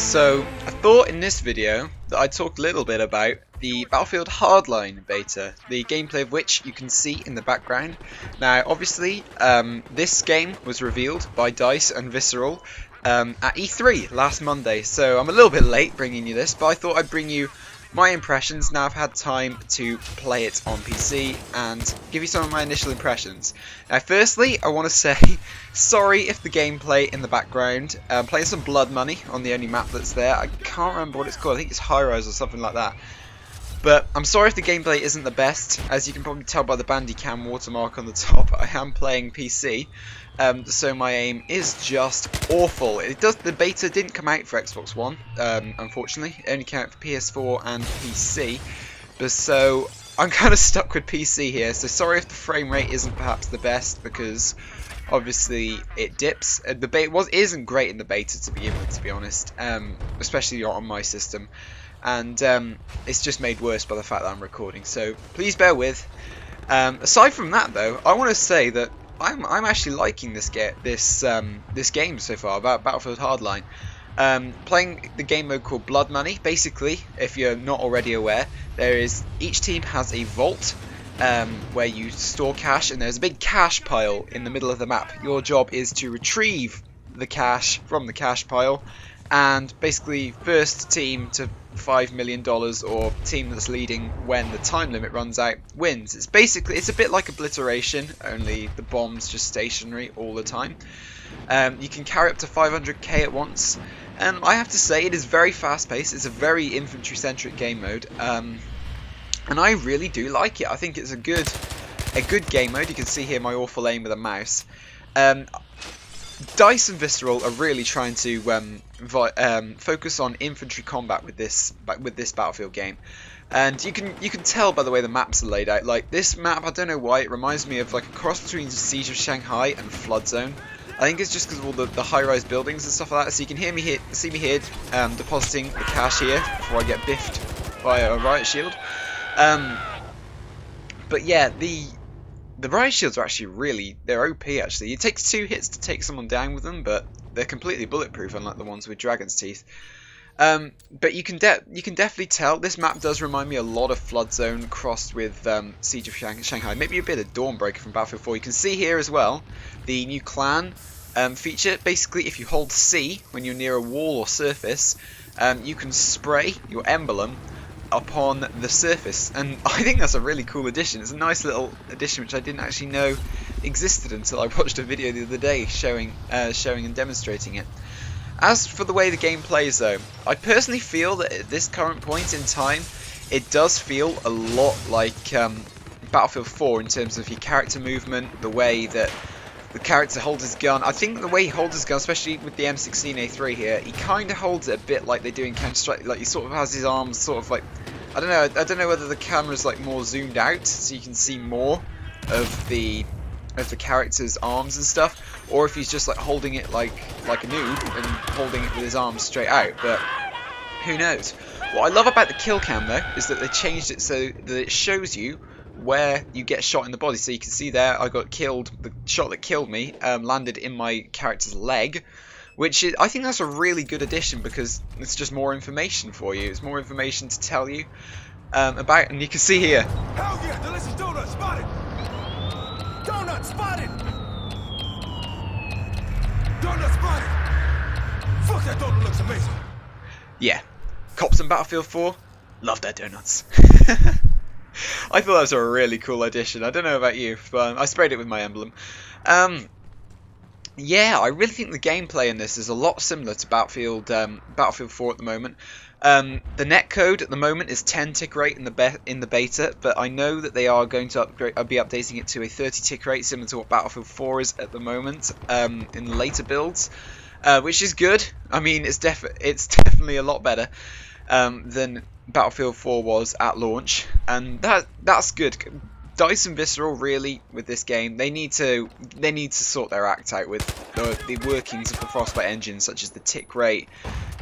So, I thought in this video that I'd talk a little bit about the Battlefield Hardline beta, the gameplay of which you can see in the background. Now, obviously, this game was revealed by DICE and Visceral at E3 last Monday, so I'm a little bit late bringing you this, but I thought I'd bring you my impressions now I've had time to play it on PC and give you some of my initial impressions. Now firstly, I want to say sorry if the gameplay in the background, playing some Blood Money on the only map that's there. I can't remember what it's called, I think it's High Rise or something like that. But I'm sorry if the gameplay isn't the best. As you can probably tell by the Bandicam watermark on the top, I am playing PC. So my aim is just awful. The beta didn't come out for Xbox One, unfortunately. It only came out for PS4 and PC. But so I'm kind of stuck with PC here. So sorry if the frame rate isn't perhaps the best, because obviously it dips. The beta isn't great in the beta to begin with, to be honest, especially on my system. And it's just made worse by the fact that I'm recording. So please bear with. Aside from that, though, I want to say that I'm actually liking this game so far about Battlefield Hardline. Playing the game mode called Blood Money. Basically, if you're not already aware, each team has a vault where you store cash, and there's a big cash pile in the middle of the map. Your job is to retrieve the cash from the cash pile, and basically first team to $5 million or team that's leading when the time limit runs out wins. It's a bit like Obliteration, only the bomb's just stationary all the time. You can carry up to 500k at once, and I have to say it is very fast paced. It's a very infantry centric game mode, and I really do like it. I think it's a good game mode. You can see here my awful aim with a mouse. DICE and Visceral are really trying to focus on infantry combat with this Battlefield game, and you can tell by the way the maps are laid out. Like this map, I don't know why, it reminds me of like a cross between Siege of Shanghai and Flood Zone. I think it's just because of all the high-rise buildings and stuff like that. So you can see me here depositing the cash here before I get biffed by a riot shield. But yeah, the riot shields are actually they're OP actually. It takes 2 hits to take someone down with them, but they're completely bulletproof, unlike the ones with Dragon's Teeth. But you can definitely tell this map does remind me a lot of Flood Zone crossed with Siege of Shanghai. Maybe a bit of Dawnbreaker from Battlefield 4. You can see here as well the new clan feature. Basically, if you hold C when you're near a wall or surface, you can spray your emblem upon the surface, and I think that's a really cool addition. It's a nice little addition which I didn't actually know existed until I watched a video the other day showing and demonstrating it. As for the way the game plays though, I personally feel that at this current point in time it does feel a lot like Battlefield 4 in terms of your character movement, the way that the character holds his gun. I think the way he holds his gun, especially with the M16A3 here, he kind of holds it a bit like they do in Counter-Strike. Like he sort of has his arms sort of like, I don't know whether the camera's like more zoomed out so you can see more of the character's arms and stuff, or if he's just like holding it like a noob and holding it with his arms straight out. But who knows? What I love about the kill cam though is that they changed it so that it shows you where you get shot in the body. So you can see there I got killed, the shot that killed me landed in my character's leg, which I think that's a really good addition because it's just more information for you. It's more information to tell you about, and you can see here. Hell yeah, delicious donut spotted! Donut spotted! Donut spotted! Fuck, that donut looks amazing! Yeah, cops in Battlefield 4 love their donuts. I thought that was a really cool addition. I don't know about you, but I sprayed it with my emblem. Yeah, I really think the gameplay in this is a lot similar to Battlefield 4 at the moment. The netcode at the moment is 10 tick rate in the beta, but I know that they are going to be updating it to a 30 tick rate, similar to what Battlefield 4 is at the moment in later builds, which is good. I mean, it's definitely a lot better than Battlefield 4 was at launch, and that's good. DICE and Visceral really with this game, they need to sort their act out with the workings of the Frostbite engine, such as the tick rate,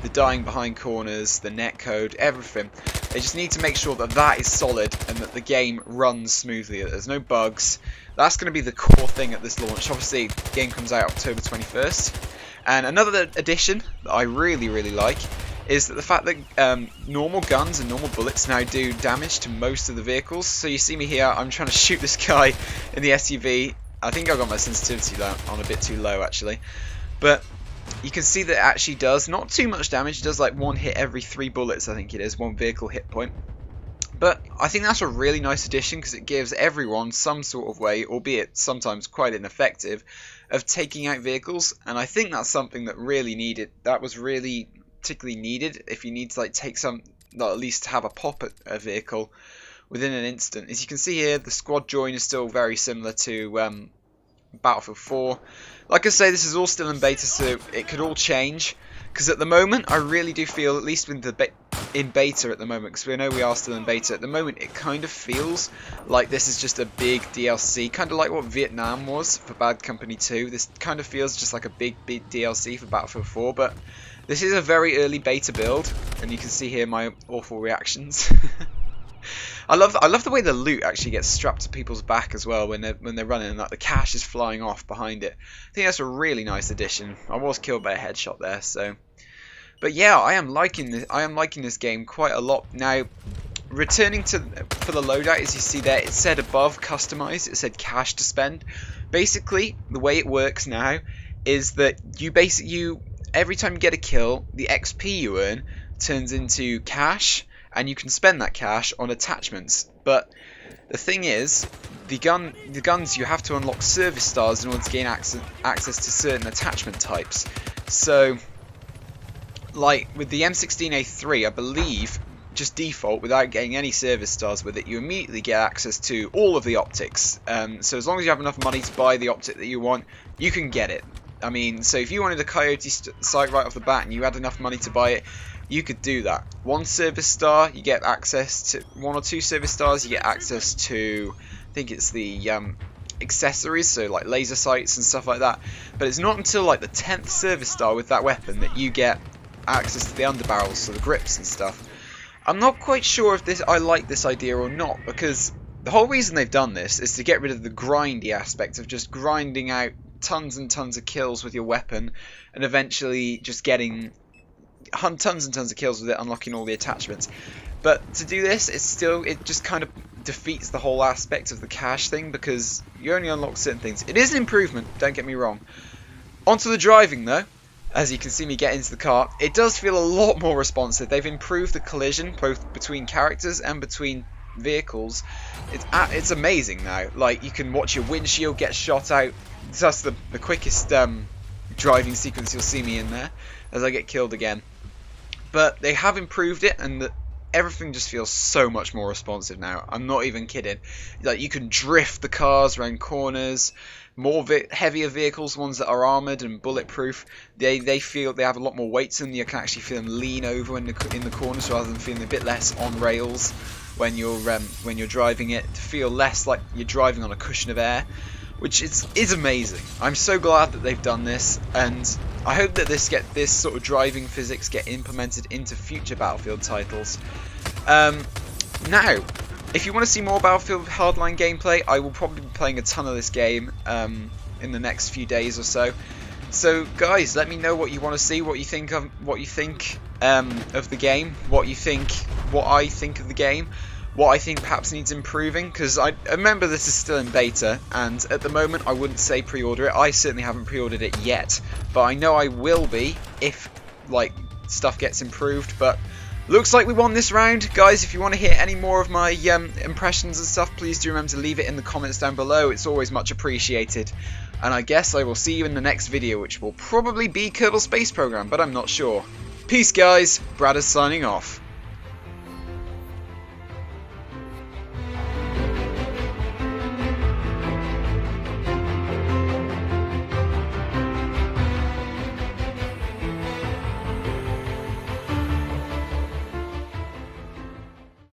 the dying behind corners, the netcode, everything. They just need to make sure that that is solid and that the game runs smoothly, that there's no bugs. That's going to be the core thing at this launch. Obviously, the game comes out October 21st. And another addition that I really like is that the fact that normal guns and normal bullets now do damage to most of the vehicles. So you see me here, I'm trying to shoot this guy in the SUV. I think I got my sensitivity on a bit too low actually, but you can see that it actually does not too much damage. It does like 1 hit every 3 bullets, I think it is, 1 vehicle hit point. But I think that's a really nice addition because it gives everyone some sort of way, albeit sometimes quite ineffective, of taking out vehicles. And I think that's something that really needed. That was really particularly needed if you need to like take some, not at least have a pop at a vehicle within an instant. As you can see here, the squad join is still very similar to Battlefield 4. Like I say, this is all still in beta, so it could all change. Because at the moment, I really do feel, at least with the in beta at the moment, because we know we are still in beta at the moment, it kind of feels like this is just a big DLC, kind of like what Vietnam was for Bad Company 2. This kind of feels just like a big DLC for Battlefield 4, but this is a very early beta build, and you can see here my awful reactions. I love the way the loot actually gets strapped to people's back as well when they're running, and like the cash is flying off behind it. I think that's a really nice addition. I was killed by a headshot there, so. But yeah, I am liking this game quite a lot. Now, returning for the loadout, as you see there, it said above customized, it said cash to spend. Basically, the way it works now is that you every time you get a kill, the XP you earn turns into cash, and you can spend that cash on attachments. But the thing is, the guns, you have to unlock service stars in order to gain access to certain attachment types. So, like with the M16A3, I believe, just default, without getting any service stars with it, you immediately get access to all of the optics. So as long as you have enough money to buy the optic that you want, you can get it. I mean, so if you wanted a Coyote sight right off the bat and you had enough money to buy it, you could do that. 1 service star, you get access to 1 or 2 service stars, you get access to, I think it's the accessories, so like laser sights and stuff like that. But it's not until like the 10th service star with that weapon that you get access to the underbarrels, so the grips and stuff. I'm not quite sure if I like this idea or not, because the whole reason they've done this is to get rid of the grindy aspect of just grinding out tons and tons of kills with your weapon and eventually just getting tons and tons of kills with it, unlocking all the attachments. But to do this, it just kind of defeats the whole aspect of the cash thing, because you only unlock certain things. It is an improvement, don't get me wrong. Onto the driving though. As you can see me get into the car, it does feel a lot more responsive. They've improved the collision both between characters and between vehicles. It's amazing now. Like, you can watch your windshield get shot out. That's the quickest driving sequence you'll see me in there, as I get killed again. But they have improved it, and everything just feels so much more responsive now. I'm not even kidding. Like, you can drift the cars around corners. More heavier vehicles, ones that are armoured and bulletproof, they have a lot more weight to them. You can actually feel them lean over in the corners rather than feeling a bit less on rails when you're driving it. To feel less like you're driving on a cushion of air, which is amazing. I'm so glad that they've done this, and I hope that this sort of driving physics get implemented into future Battlefield titles. Now, if you want to see more Battlefield Hardline gameplay, I will probably be playing a ton of this game in the next few days or so. So, guys, let me know what you want to see, what you think of the game, what I think of the game, what I think perhaps needs improving. Because I remember this is still in beta, and at the moment I wouldn't say pre-order it. I certainly haven't pre-ordered it yet, but I know I will be if like stuff gets improved. But looks like we won this round. Guys, if you want to hear any more of my impressions and stuff, please do remember to leave it in the comments down below. It's always much appreciated. And I guess I will see you in the next video, which will probably be Kerbal Space Program, but I'm not sure. Peace, guys. Brad is signing off.